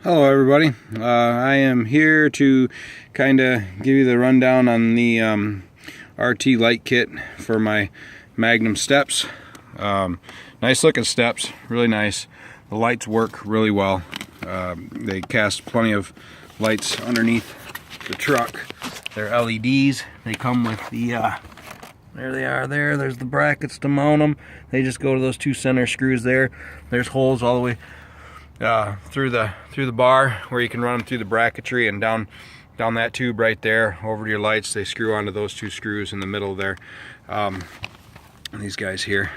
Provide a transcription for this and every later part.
Hello everybody, I am here to kind of give you the rundown on the RT light kit for my Magnum steps. Nice looking steps, really nice. The lights work really well. They cast plenty of lights underneath the truck. They're LEDs. They come with the, there they are there, there's the brackets to mount them. They just go to those two center screws there. There's holes all the way through the bar where you can run them through the bracketry and down that tube right there over to your lights. They screw onto those two screws in the middle there. These guys here,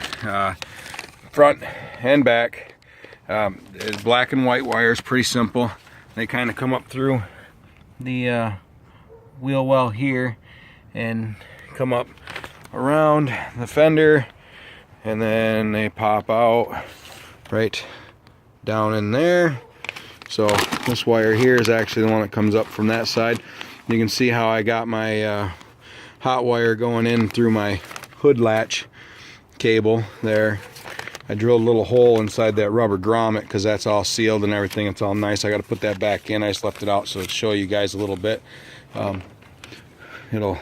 front and back. It's black and white wires, pretty simple. They kind of come up through the wheel well here and come up around the fender, and then they pop out right down in there. So this wire here is actually the one that comes up from that side. You can see how I got my hot wire going in through my hood latch cable there. I drilled a little hole inside that rubber grommet because that's all sealed and everything. It's all nice. I got to put that back in. I just left it out so to show you guys a little bit. It'll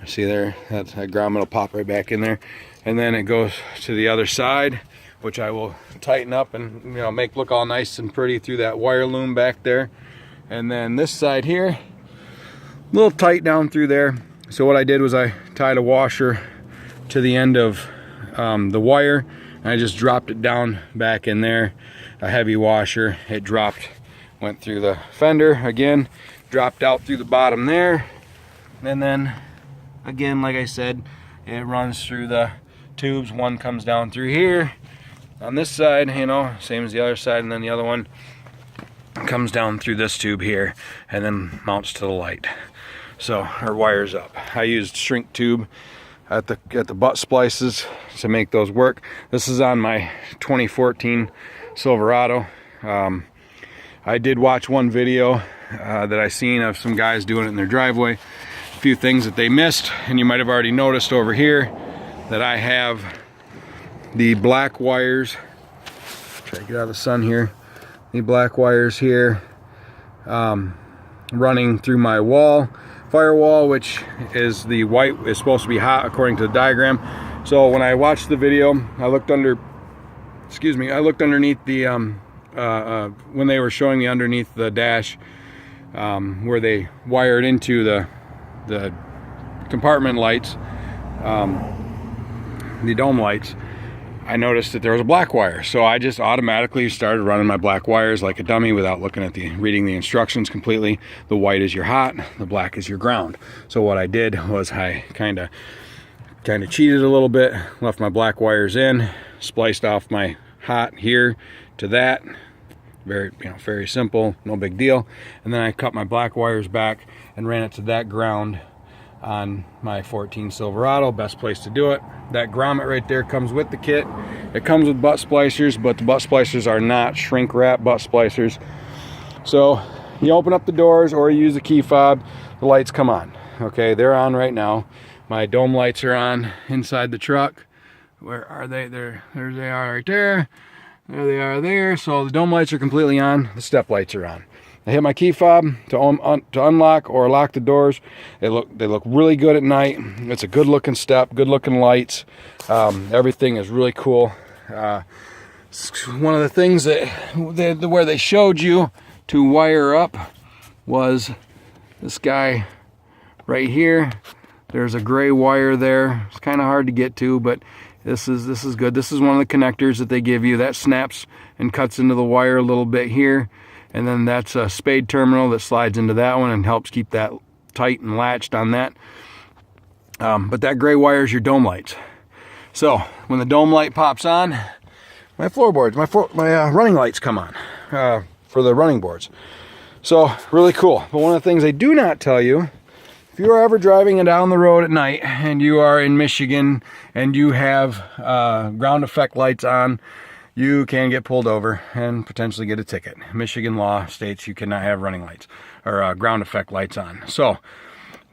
see there, that grommet will pop right back in there, and then it goes to the other side, which I will tighten up and make look all nice and pretty through that wire loom back there. And then this side here, a little tight down through there. So what I did was I tied a washer to the end of the wire, and I just dropped it down back in there. A heavy washer. It dropped, went through the fender again, dropped out through the bottom there, and then again, like I said, it runs through the tubes. One comes down through here on this side, same as the other side, and then the other one comes down through this tube here and then mounts to the light. So our wires up. I used shrink tube at the butt splices to make those work. This is on my 2014 Silverado. I did watch one video that I seen of some guys doing it in their driveway. A few things that they missed, and you might have already noticed over here that I have the black wires. Try to get out of the sun here. The black wires here running through my firewall, which is the white is supposed to be hot according to the diagram. So when I watched the video, I looked underneath the when they were showing me underneath the dash where they wired into the compartment lights, the dome lights. I noticed that there was a black wire, so I just automatically started running my black wires like a dummy without looking at reading the instructions completely. The white is your hot, the black is your ground. So what I did was I kind of cheated a little bit, left my black wires in, spliced off my hot here to that. Very simple, no big deal. And then I cut my black wires back and ran it to that ground on my 14 Silverado. Best place to do it. That grommet right there comes with the kit. It comes with butt splicers, but the butt splicers are not shrink wrap butt splicers. So you open up the doors or you use the key fob, the lights come on. Okay, they're on right now. My dome lights are on inside the truck. Where are they? There they are right there. There they are there. So the dome lights are completely on. The step lights are on. I hit my key fob to unlock or lock the doors. They look really good at night. It's a good looking step, good looking lights. Everything is really cool. One of the things where they showed you to wire up was this guy right here. There's a gray wire there. It's kind of hard to get to, but this is good. This is one of the connectors that they give you that snaps and cuts into the wire a little bit here. And then that's a spade terminal that slides into that one and helps keep that tight and latched on that. But that gray wire is your dome lights. So when the dome light pops on, my floorboards, my running lights come on for the running boards. So really cool. But one of the things they do not tell you, if you are ever driving down the road at night and you are in Michigan and you have ground effect lights on, you can get pulled over and potentially get a ticket. Michigan law states you cannot have running lights or ground effect lights on. So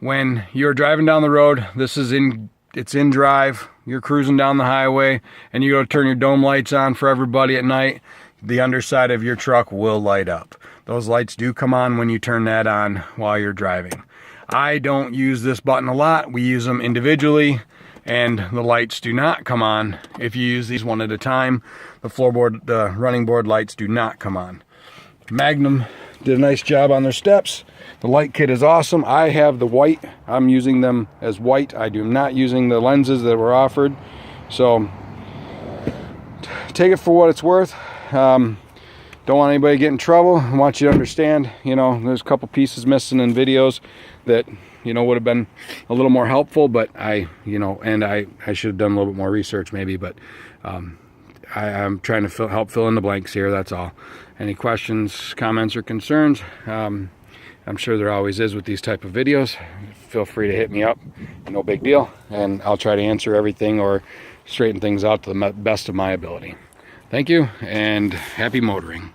when you're driving down the road, it's in drive, you're cruising down the highway, and you go to turn your dome lights on for everybody at night, the underside of your truck will light up. those lights do come on when you turn that on while you're driving. I don't use this button a lot. We use them individually, and the lights do not come on if you use these one at a time. The floorboard, the running board lights do not come on. Magnum did a nice job on their steps. The light kit is awesome. I have the white. I'm using them as white. I do not using the lenses that were offered. So take it for what it's worth. Don't want anybody to get in trouble. I want you to understand, you know, there's a couple pieces missing in videos that, you know, would have been a little more helpful, but I should have done a little bit more research maybe, but I'm trying to help fill in the blanks here, that's all. Any questions, comments, or concerns? I'm sure there always is with these type of videos. Feel free to hit me up, no big deal, and I'll try to answer everything or straighten things out to the best of my ability. Thank you, and happy motoring.